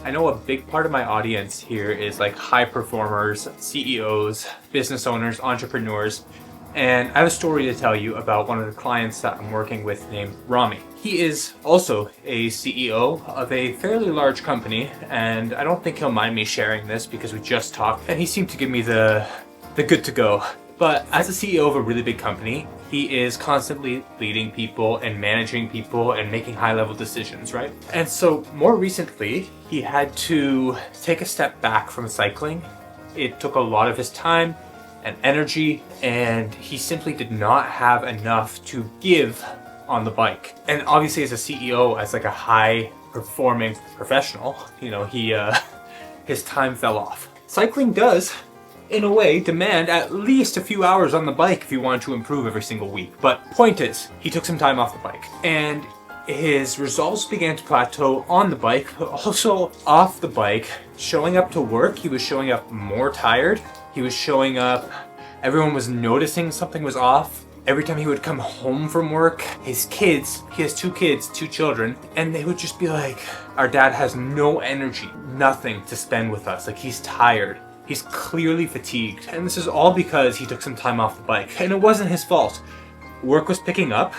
I know a big part of my audience here is like high performers, CEOs, business owners, entrepreneurs, and I have a story to tell you about one of the clients that I'm working with named Rami. He is also a CEO of a fairly large company, and I don't think he'll mind me sharing this because we just talked and he seemed to give me the good to go. But as a CEO of a really big company, he is constantly leading people and managing people and making high-level decisions, right? And so more recently, he had to take a step back from cycling. It took a lot of his time and energy, and he simply did not have enough to give on the bike. And obviously as a CEO, as like a high-performing professional, you know, his time fell off. Cycling does, in a way, demand at least a few hours on the bike if you want to improve every single week. But point is, he took some time off the bike and his results began to plateau on the bike, but also off the bike. Showing up to work, he was showing up more tired. He was showing up, everyone was noticing something was off. Every time he would come home from work, his kids, he has two kids, two children, and they would just be like, our dad has no energy, nothing to spend with us. Like, he's tired. He's clearly fatigued, and this is all because he took some time off the bike, and it wasn't his fault. Work was picking up,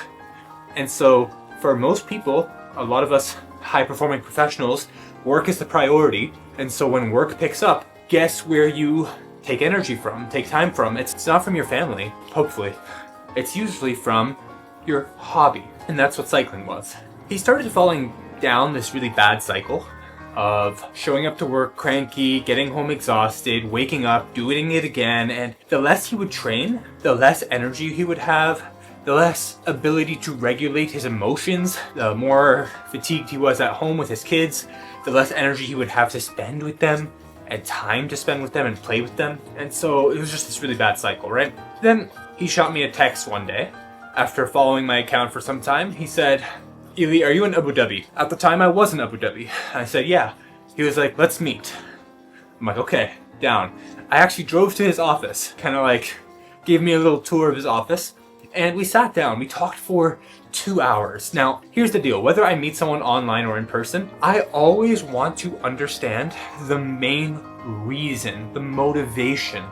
and so for most people, a lot of us high-performing professionals, work is the priority, and so when work picks up, guess where you take energy from, take time from? It's not from your family, hopefully. It's usually from your hobby, and that's what cycling was. He started falling down this really bad cycle of showing up to work cranky, getting home exhausted, waking up, doing it again, and the less he would train, the less energy he would have, the less ability to regulate his emotions, the more fatigued he was at home with his kids, the less energy he would have to spend with them, and time to spend with them and play with them. And so it was just this really bad cycle, right? Then he shot me a text one day, after following my account for some time. He said, Eli, are you in Abu Dhabi? At the time, I was in Abu Dhabi. I said, yeah. He was like, let's meet. I'm like, okay, down. I actually drove to his office, kind of like gave me a little tour of his office, and we sat down. We talked for 2 hours. Now, here's the deal. Whether I meet someone online or in person, I always want to understand the main reason, the motivation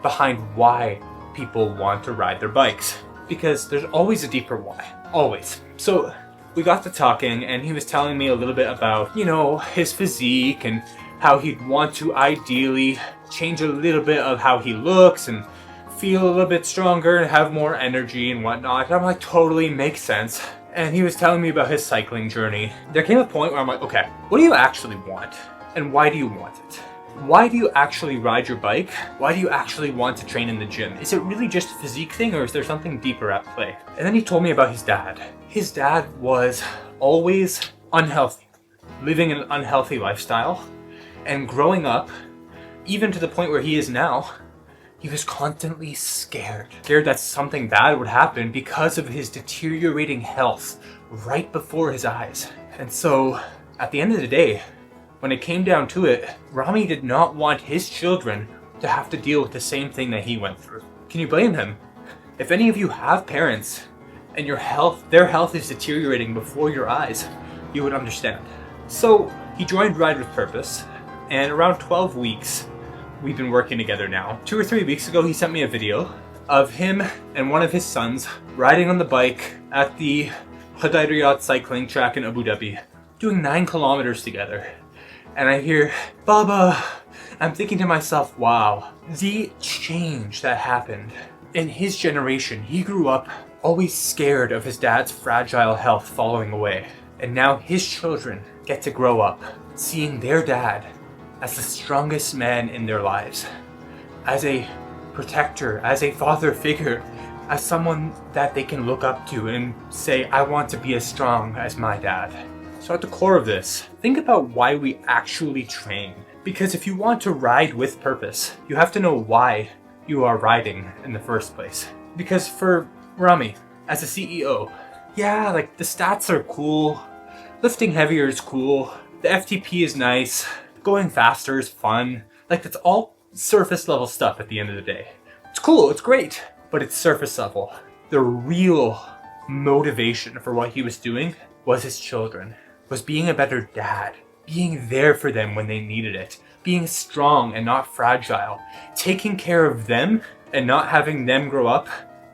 behind why people want to ride their bikes. Because there's always a deeper why. Always. So we got to talking, and he was telling me a little bit about, you know, his physique and how he'd want to ideally change a little bit of how he looks and feel a little bit stronger and have more energy and whatnot. And I'm like, totally makes sense. And he was telling me about his cycling journey. There came a point where I'm like, okay, what do you actually want? And why do you want it? Why do you actually ride your bike? Why do you actually want to train in the gym? Is it really just a physique thing, or is there something deeper at play? And then he told me about his dad. His dad was always unhealthy, living an unhealthy lifestyle, and growing up, even to the point where he is now, he was constantly scared. Scared that something bad would happen because of his deteriorating health right before his eyes. And so, at the end of the day, when it came down to it, Rami did not want his children to have to deal with the same thing that he went through. Can you blame him? If any of you have parents and their health is deteriorating before your eyes, you would understand. So he joined Ride with Purpose, and around 12 weeks, we've been working together now. 2 or 3 weeks ago, he sent me a video of him and one of his sons riding on the bike at the Hudayriyat cycling track in Abu Dhabi, doing 9 kilometers together. And I hear, Baba, I'm thinking to myself, wow, the change that happened in his generation. He grew up always scared of his dad's fragile health falling away. And now his children get to grow up seeing their dad as the strongest man in their lives, as a protector, as a father figure, as someone that they can look up to and say, I want to be as strong as my dad. So at the core of this, think about why we actually train. Because if you want to ride with purpose, you have to know why you are riding in the first place. Because for Rami, as a CEO, yeah, like the stats are cool, lifting heavier is cool, the FTP is nice, going faster is fun. Like, that's all surface level stuff at the end of the day. It's cool, it's great, but it's surface level. The real motivation for what he was doing was his children, was being a better dad, being there for them when they needed it, being strong and not fragile, taking care of them and not having them grow up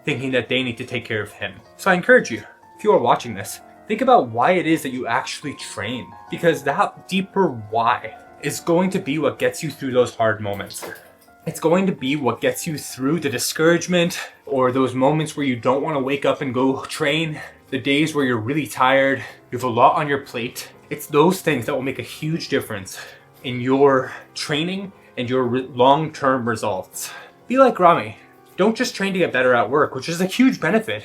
thinking that they need to take care of him. So I encourage you, if you are watching this, think about why it is that you actually train, because that deeper why is going to be what gets you through those hard moments. It's going to be what gets you through the discouragement or those moments where you don't want to wake up and go train, the days where you're really tired, you have a lot on your plate. It's those things that will make a huge difference in your training and your long-term results. Be like Rami. Don't just train to get better at work, which is a huge benefit.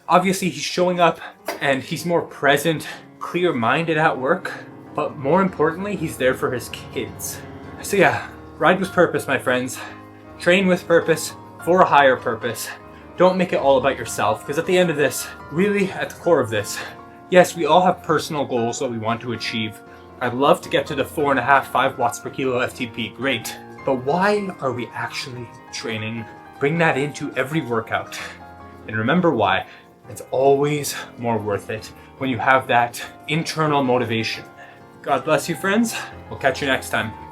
Obviously, he's showing up and he's more present, clear-minded at work, but more importantly, he's there for his kids. So yeah, ride with purpose, my friends. Train with purpose for a higher purpose. Don't make it all about yourself, because at the end of this, really at the core of this, yes, we all have personal goals that we want to achieve. I'd love to get to the 4.5, 5 watts per kilo FTP, great. But why are we actually training? Bring that into every workout. And remember why. It's always more worth it when you have that internal motivation. God bless you, friends. We'll catch you next time.